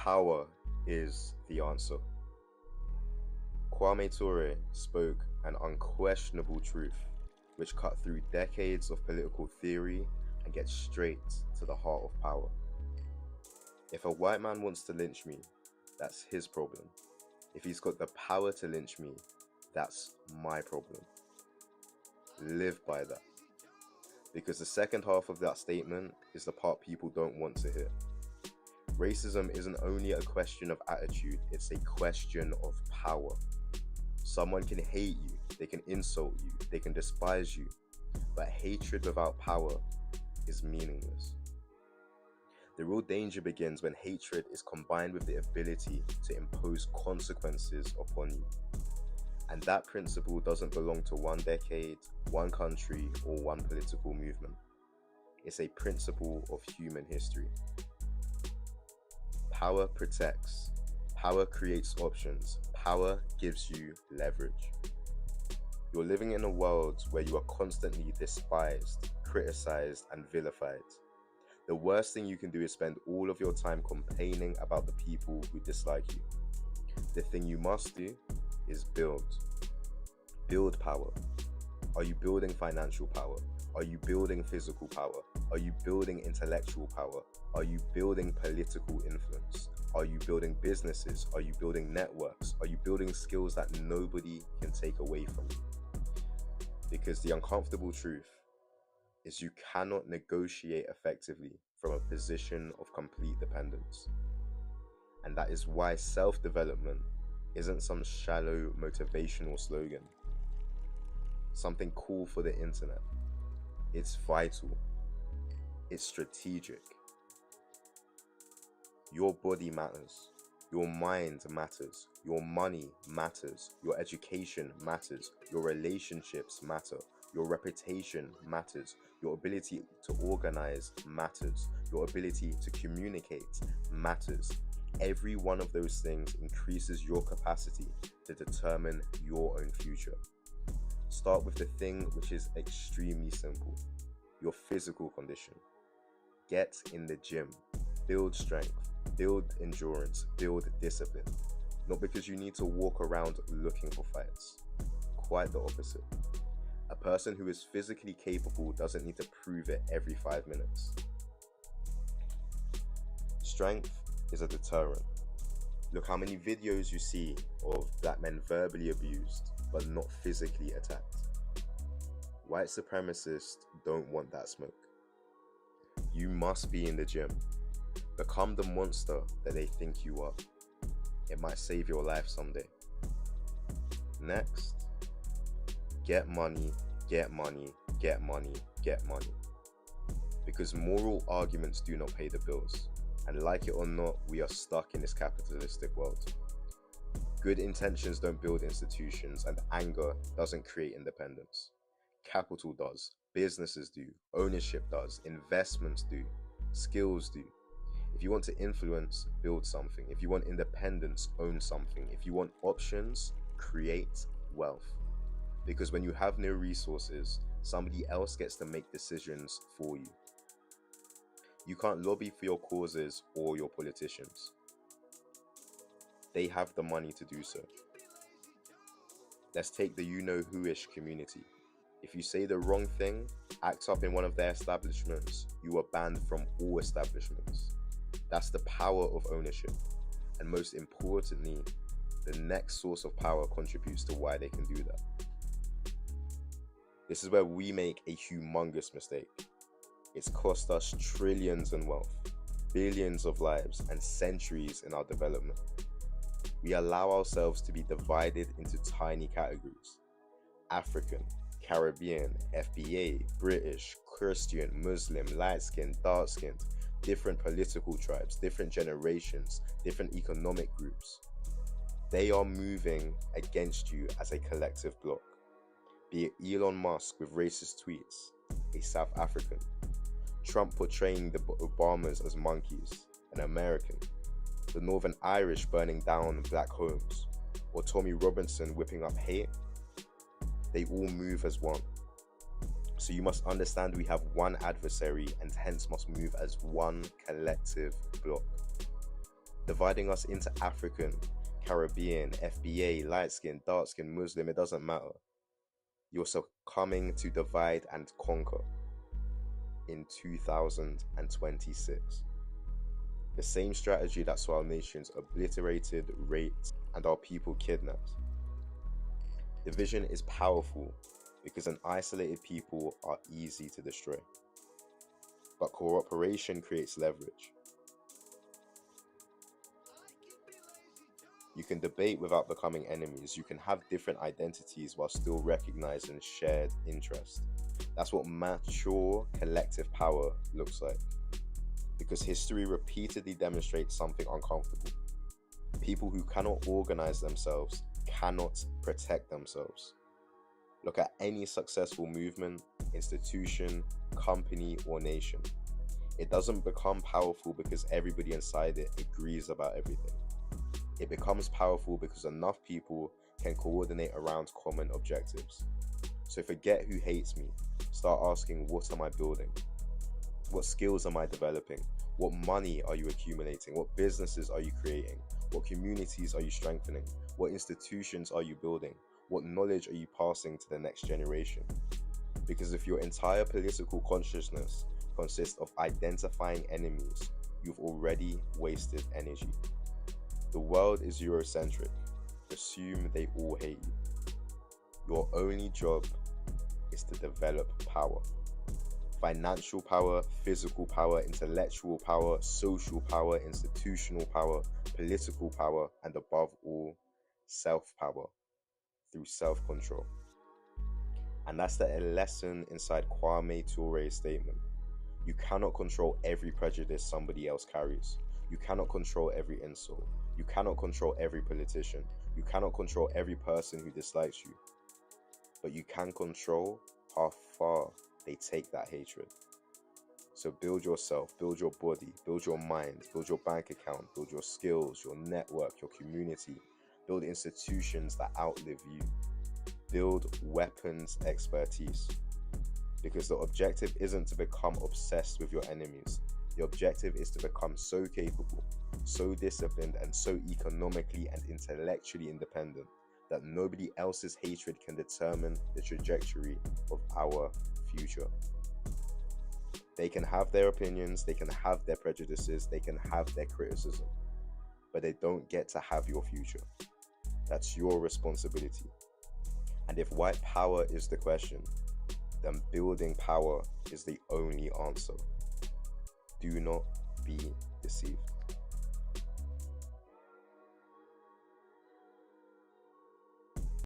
Power is the answer. Kwame Ture spoke an unquestionable truth which cut through decades of political theory and gets straight to the heart of power. If a white man wants to lynch me, that's his problem. If he's got the power to lynch me, that's my problem. Live by that. Because the second half of that statement is the part people don't want to hear. Racism isn't only a question of attitude, it's a question of power. Someone can hate you, they can insult you, they can despise you, but hatred without power is meaningless. The real danger begins when hatred is combined with the ability to impose consequences upon you. And that principle doesn't belong to one decade, one country, or one political movement. It's a principle of human history. Power protects. Power creates options. Power gives you leverage. You're living in a world where you are constantly despised, criticized, and vilified. The worst thing you can do is spend all of your time complaining about the people who dislike you. The thing you must do is build. Build power. Are you building financial power? Are you building physical power? Are you building intellectual power? Are you building political influence? Are you building businesses? Are you building networks? Are you building skills that nobody can take away from you? Because the uncomfortable truth is you cannot negotiate effectively from a position of complete dependence. And that is why self-development isn't some shallow motivational slogan, something cool for the internet. It's vital. It's strategic. Your body matters. Your mind matters. Your money matters. Your education matters. Your relationships matter. Your reputation matters. Your ability to organize matters. Your ability to communicate matters. Every one of those things increases your capacity to determine your own future. Start with the thing which is extremely simple, your physical condition. Get in the gym, build strength, build endurance, build discipline. Not because you need to walk around looking for fights. Quite the opposite. A person who is physically capable doesn't need to prove it every 5 minutes. Strength is a deterrent. Look how many videos you see of black men verbally abused but not physically attacked. White supremacists don't want that smoke. You must be in the gym. Become the monster that they think you are. It might save your life someday. Next, get money, get money, get money, get money. Because moral arguments do not pay the bills. And like it or not, we are stuck in this capitalistic world. Good intentions don't build institutions, and anger doesn't create independence. Capital does, businesses do, ownership does, investments do, skills do. If you want to influence, build something. If you want independence, own something. If you want options, create wealth. Because when you have no resources, somebody else gets to make decisions for you. You can't lobby for your causes or your politicians. They have the money to do so. Let's take the you-know-who-ish community. If you say the wrong thing, act up in one of their establishments, you are banned from all establishments. That's the power of ownership. And most importantly, the next source of power contributes to why they can do that. This is where we make a humongous mistake. It's cost us trillions in wealth, billions of lives, and centuries in our development. We allow ourselves to be divided into tiny categories. African, Caribbean, FBA, British, Christian, Muslim, light-skinned, dark-skinned, different political tribes, different generations, different economic groups. They are moving against you as a collective bloc. Be it Elon Musk with racist tweets, a South African, Trump portraying the Obamas as monkeys, an American, the Northern Irish burning down black homes, or Tommy Robinson whipping up hate. They all move as one. So you must understand we have one adversary and hence must move as one collective bloc. dividing us into African, Caribbean, FBA, light skin, dark skin, Muslim, it doesn't matter. You're succumbing to divide and conquer in 2026. The same strategy that saw our nations obliterated, raped, and our people kidnapped. Division is powerful because an isolated people are easy to destroy. But cooperation creates leverage. You can debate without becoming enemies. You can have different identities while still recognizing shared interest. That's what mature collective power looks like. Because history repeatedly demonstrates something uncomfortable. People who cannot organize themselves cannot protect themselves. Look at any successful movement, institution, company, or nation. It doesn't become powerful because everybody inside it agrees about everything. It becomes powerful because enough people can coordinate around common objectives. So forget who hates me. Start asking, what am I building? What skills am I developing? What money are you accumulating? What businesses are you creating? What communities are you strengthening? What institutions are you building? What knowledge are you passing to the next generation? Because if your entire political consciousness consists of identifying enemies, you've already wasted energy. The world is Eurocentric. Assume they all hate you. Your only job is to develop power. Financial power, physical power, intellectual power, social power, institutional power, political power, and above all, self-power through self-control. And that's the lesson inside Kwame Ture's statement. You cannot control every prejudice somebody else carries. You cannot control every insult. You cannot control every politician. You cannot control every person who dislikes you. But you can control how far they take that hatred. So build yourself, build your body, build your mind, build your bank account, build your skills, your network, your community, build institutions that outlive you, build weapons expertise. Because the objective isn't to become obsessed with your enemies. The objective is to become so capable, so disciplined, and so economically and intellectually independent that nobody else's hatred can determine the trajectory of our future. They can have their opinions, they can have their prejudices, they can have their criticism, but they don't get to have your future. That's your responsibility. And if white power is the question, then building power is the only answer. Do not be deceived.